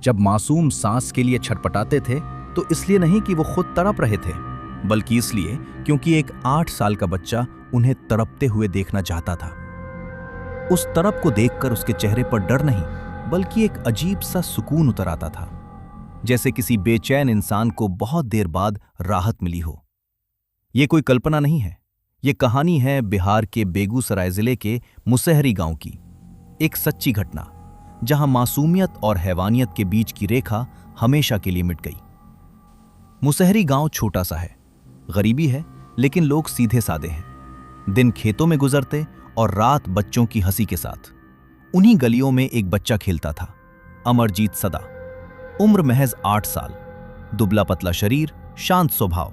जब मासूम सांस के लिए छटपटाते थे तो इसलिए नहीं कि वो खुद तड़प रहे थे, बल्कि इसलिए क्योंकि एक 8 साल का बच्चा उन्हें तड़पते हुए देखना चाहता था। उस तड़प को देखकर उसके चेहरे पर डर नहीं, बल्कि एक अजीब सा सुकून उतर आता था, जैसे किसी बेचैन इंसान को बहुत देर बाद राहत मिली हो। ये कोई कल्पना नहीं है, ये कहानी है बिहार के बेगूसराय जिले के मुसहरी गांव की, एक सच्ची घटना जहां मासूमियत और हैवानियत के बीच की रेखा हमेशा के लिए मिट गई। मुसहरी गांव छोटा सा है, गरीबी है, लेकिन लोग सीधे सादे हैं। दिन खेतों में गुजरते और रात बच्चों की हंसी के साथ। उन्हीं गलियों में एक बच्चा खेलता था, अमरजीत सदा। उम्र महज 8 साल, दुबला पतला शरीर, शांत स्वभाव,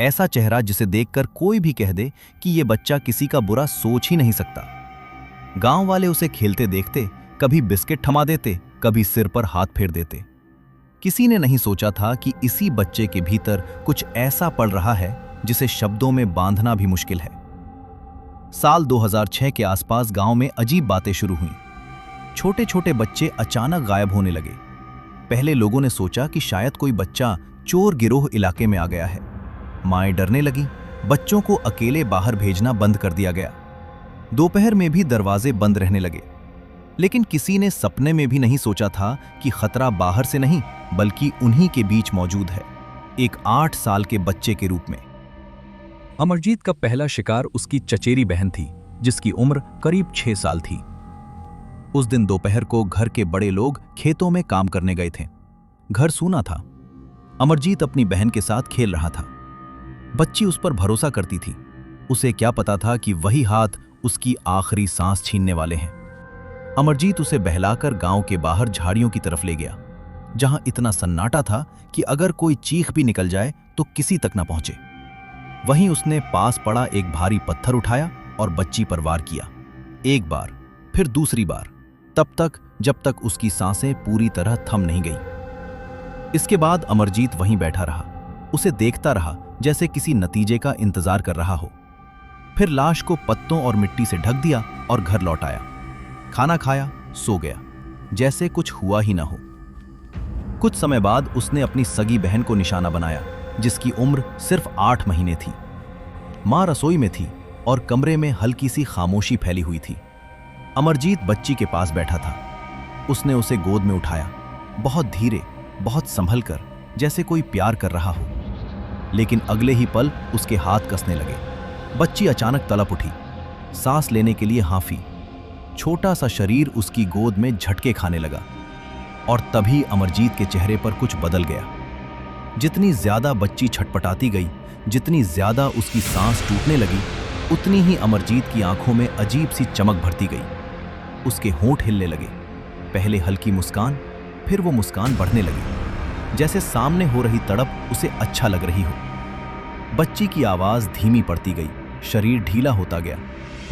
ऐसा चेहरा जिसे देखकर कोई भी कह दे कि यह बच्चा किसी का बुरा सोच ही नहीं सकता। गांव वाले उसे खेलते देखते कभी बिस्किट थमा देते, कभी सिर पर हाथ फेर देते। किसी ने नहीं सोचा था कि इसी बच्चे के भीतर कुछ ऐसा पड़ रहा है जिसे शब्दों में बांधना भी मुश्किल है। साल 2006 के आसपास गांव में अजीब बातें शुरू हुईं। छोटे छोटे बच्चे अचानक गायब होने लगे। पहले लोगों ने सोचा कि शायद कोई बच्चा चोर गिरोह इलाके में आ गया है। माएं डरने लगी, बच्चों को अकेले बाहर भेजना बंद कर दिया गया। दोपहर में भी दरवाजे बंद रहने लगे। लेकिन किसी ने सपने में भी नहीं सोचा था कि खतरा बाहर से नहीं, बल्कि उन्हीं के बीच मौजूद है, एक 8 साल के बच्चे के रूप में। अमरजीत का पहला शिकार उसकी चचेरी बहन थी, जिसकी उम्र करीब 6 साल थी। उस दिन दोपहर को घर के बड़े लोग खेतों में काम करने गए थे। घर सूना था। अमरजीत अपनी बहन के साथ खेल रहा था। बच्ची उस पर भरोसा करती थी। उसे क्या पता था कि वही हाथ उसकी आखिरी सांस छीनने वाले हैं। अमरजीत उसे बहलाकर गांव के बाहर झाड़ियों की तरफ ले गया, जहां इतना सन्नाटा था कि अगर कोई चीख भी निकल जाए तो किसी तक न पहुंचे। वहीं उसने पास पड़ा एक भारी पत्थर उठाया और बच्ची पर वार किया। एक बार, फिर दूसरी बार, तब तक जब तक उसकी सांसें पूरी तरह थम नहीं गई। इसके बाद अमरजीत वहीं बैठा रहा, उसे देखता रहा जैसे किसी नतीजे का इंतजार कर रहा हो। फिर लाश को पत्तों और मिट्टी से ढक दिया और घर लौट आया। खाना खाया, सो गया, जैसे कुछ हुआ ही ना हो। कुछ समय बाद उसने अपनी सगी बहन को निशाना बनाया, जिसकी उम्र सिर्फ 8 महीने थी। मां रसोई में थी और कमरे में हल्की सी खामोशी फैली हुई थी। अमरजीत बच्ची के पास बैठा था। उसने उसे गोद में उठाया, बहुत धीरे, बहुत संभल कर, जैसे कोई प्यार कर रहा हो। लेकिन अगले ही पल उसके हाथ कसने लगे। बच्ची अचानक तड़प उठी, सांस लेने के लिए हांफी। छोटा सा शरीर उसकी गोद में झटके खाने लगा। और तभी अमरजीत के चेहरे पर कुछ बदल गया। जितनी ज्यादा बच्ची छटपटाती गई, जितनी ज्यादा उसकी सांस टूटने लगी, उतनी ही अमरजीत की आंखों में अजीब सी चमक भरती गई। उसके होंठ हिलने लगे। पहले हल्की मुस्कान, फिर वो मुस्कान बढ़ने लगी, जैसे सामने हो रही तड़प उसे अच्छा लग रही हो। बच्ची की आवाज धीमी पड़ती गई, शरीर ढीला होता गया,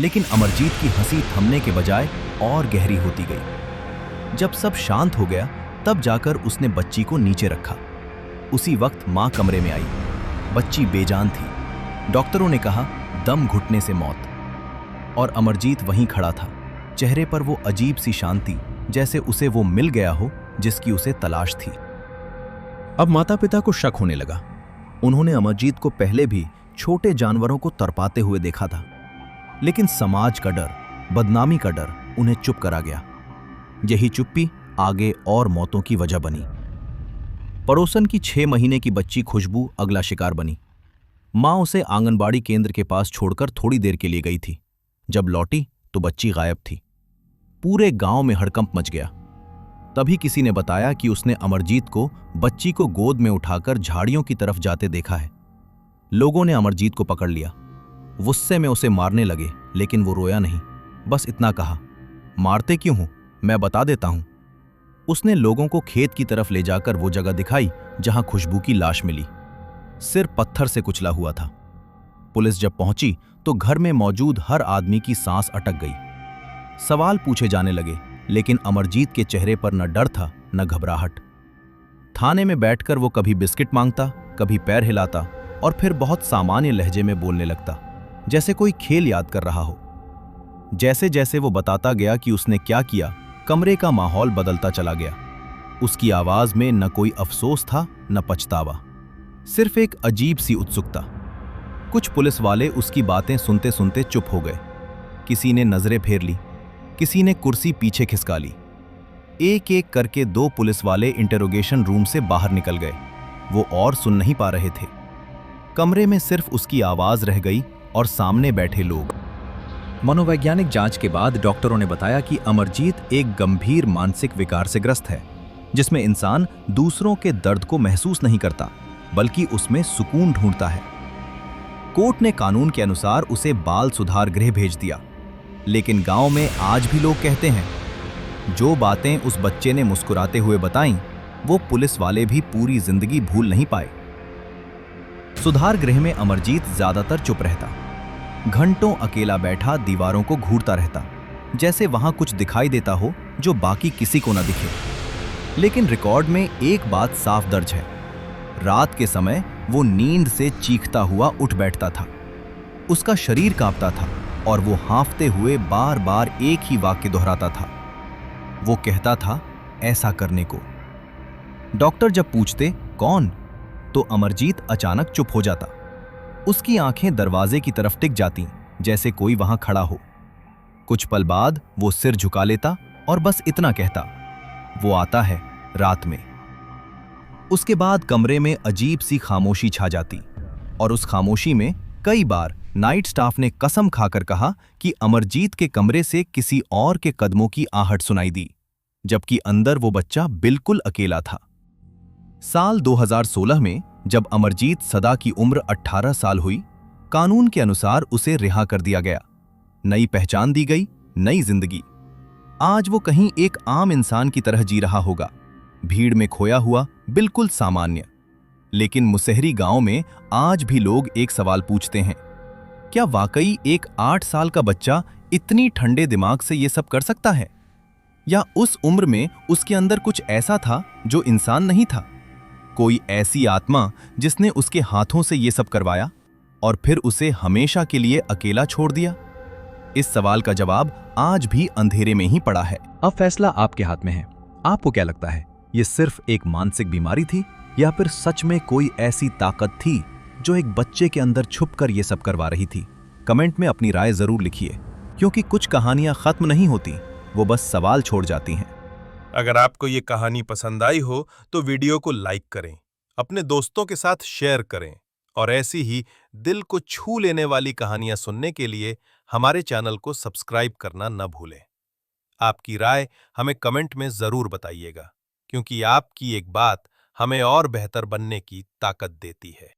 लेकिन अमरजीत की हंसी थमने के बजाय और गहरी होती गई। जब सब शांत हो गया, तब जाकर उसने बच्ची को नीचे रखा। उसी वक्त मां कमरे में आई। बच्ची बेजान थी। डॉक्टरों ने कहा दम घुटने से मौत। और अमरजीत वहीं खड़ा था, चेहरे पर वो अजीब सी शांति, जैसे उसे वो मिल गया हो जिसकी उसे तलाश थी। अब माता पिता को शक होने लगा। उन्होंने अमरजीत को पहले भी छोटे जानवरों को तड़पाते हुए देखा था, लेकिन समाज का डर, बदनामी का डर उन्हें चुप करा गया। यही चुप्पी आगे और मौतों की वजह बनी। पड़ोसन की 6 महीने की बच्ची खुशबू अगला शिकार बनी। मां उसे आंगनबाड़ी केंद्र के पास छोड़कर थोड़ी देर के लिए गई थी। जब लौटी तो बच्ची गायब थी। पूरे गांव में हड़कंप मच गया। तभी किसी ने बताया कि उसने अमरजीत को बच्ची को गोद में उठाकर झाड़ियों की तरफ जाते देखा है। लोगों ने अमरजीत को पकड़ लिया। गुस्से में उसे मारने लगे, लेकिन वो रोया नहीं, बस इतना कहा, मारते क्यों हो, मैं बता देता हूं। उसने लोगों को खेत की तरफ ले जाकर वो जगह दिखाई जहां खुशबू की लाश मिली। सिर पत्थर से कुचला हुआ था। पुलिस जब पहुंची तो घर में मौजूद हर आदमी की सांस अटक गई। सवाल पूछे जाने लगे, लेकिन अमरजीत के चेहरे पर न डर था न घबराहट। थाने में बैठकर वो कभी बिस्किट मांगता, कभी पैर हिलाता और फिर बहुत सामान्य लहजे में बोलने लगता, जैसे कोई खेल याद कर रहा हो। जैसे जैसे वो बताता गया कि उसने क्या किया, कमरे का माहौल बदलता चला गया। उसकी आवाज में न कोई अफसोस था न पछतावा, सिर्फ एक अजीब सी उत्सुकता। कुछ पुलिस वाले उसकी बातें सुनते सुनते चुप हो गए। किसी ने नजरें फेर ली, किसी ने कुर्सी पीछे खिसका ली। एक एक करके 2 पुलिस वाले इंटरोगेशन रूम से बाहर निकल गए। वो और सुन नहीं पा रहे थे। कमरे में सिर्फ उसकी आवाज रह गई और सामने बैठे लोग। मनोवैज्ञानिक जांच के बाद डॉक्टरों ने बताया कि अमरजीत एक गंभीर मानसिक विकार से ग्रस्त है, जिसमें इंसान दूसरों के दर्द को महसूस नहीं करता, बल्कि उसमें सुकून ढूंढता है। कोर्ट ने कानून के अनुसार उसे बाल सुधार गृह भेज दिया, लेकिन गांव में आज भी लोग कहते हैं, जो बातें उस बच्चे ने मुस्कुराते हुए बताईं, वो पुलिस वाले भी पूरी जिंदगी भूल नहीं पाए। सुधार गृह में अमरजीत ज्यादातर चुप रहता, घंटों अकेला बैठा दीवारों को घूरता रहता, जैसे वहां कुछ दिखाई देता हो जो बाकी किसी को न दिखे। लेकिन रिकॉर्ड में एक बात साफ दर्ज है, रात के समय वो नींद से चीखता हुआ उठ बैठता था। उसका शरीर कांपता था और वो हांफते हुए बार बार एक ही वाक्य दोहराता था। वो कहता था, ऐसा करने को। डॉक्टर जब पूछते कौन, तो अमरजीत अचानक चुप हो जाता। उसकी आंखें दरवाजे की तरफ टिक जातीं, जैसे कोई वहां खड़ा हो। कुछ पल बाद वो सिर झुका लेता और बस इतना कहता, वो आता है रात में। उसके बाद कमरे में अजीब सी खामोशी छा जाती, और उस खामोशी में कई बार नाइट स्टाफ ने कसम खाकर कहा कि अमरजीत के कमरे से किसी और के कदमों की आहट सुनाई दी, जबकि अंदर वो बच्चा बिल्कुल अकेला था। साल 2016 में जब अमरजीत सदा की उम्र 18 साल हुई, कानून के अनुसार उसे रिहा कर दिया गया। नई पहचान दी गई, नई जिंदगी। आज वो कहीं एक आम इंसान की तरह जी रहा होगा, भीड़ में खोया हुआ, बिल्कुल सामान्य। लेकिन मुसहरी गांव में आज भी लोग एक सवाल पूछते हैं, क्या वाकई एक 8 साल का बच्चा इतनी ठंडे दिमाग से ये सब कर सकता है? या उस उम्र में उसके अंदर कुछ ऐसा था जो इंसान नहीं था? कोई ऐसी आत्मा जिसने उसके हाथों से ये सब करवाया और फिर उसे हमेशा के लिए अकेला छोड़ दिया? इस सवाल का जवाब आज भी अंधेरे में ही पड़ा है। अब फैसला आपके हाथ में है। आपको क्या लगता है, ये सिर्फ एक मानसिक बीमारी थी या फिर सच में कोई ऐसी ताकत थी जो एक बच्चे के अंदर छुपकर ये सब करवा रही थी? कमेंट में अपनी राय जरूर लिखिए, क्योंकि कुछ कहानियां खत्म नहीं होती, वो बस सवाल छोड़ जाती हैं। अगर आपको ये कहानी पसंद आई हो तो वीडियो को लाइक करें, अपने दोस्तों के साथ शेयर करें, और ऐसी ही दिल को छू लेने वाली कहानियां सुनने के लिए हमारे चैनल को सब्सक्राइब करना न भूलें। आपकी राय हमें कमेंट में जरूर बताइएगा, क्योंकि आपकी एक बात हमें और बेहतर बनने की ताकत देती है।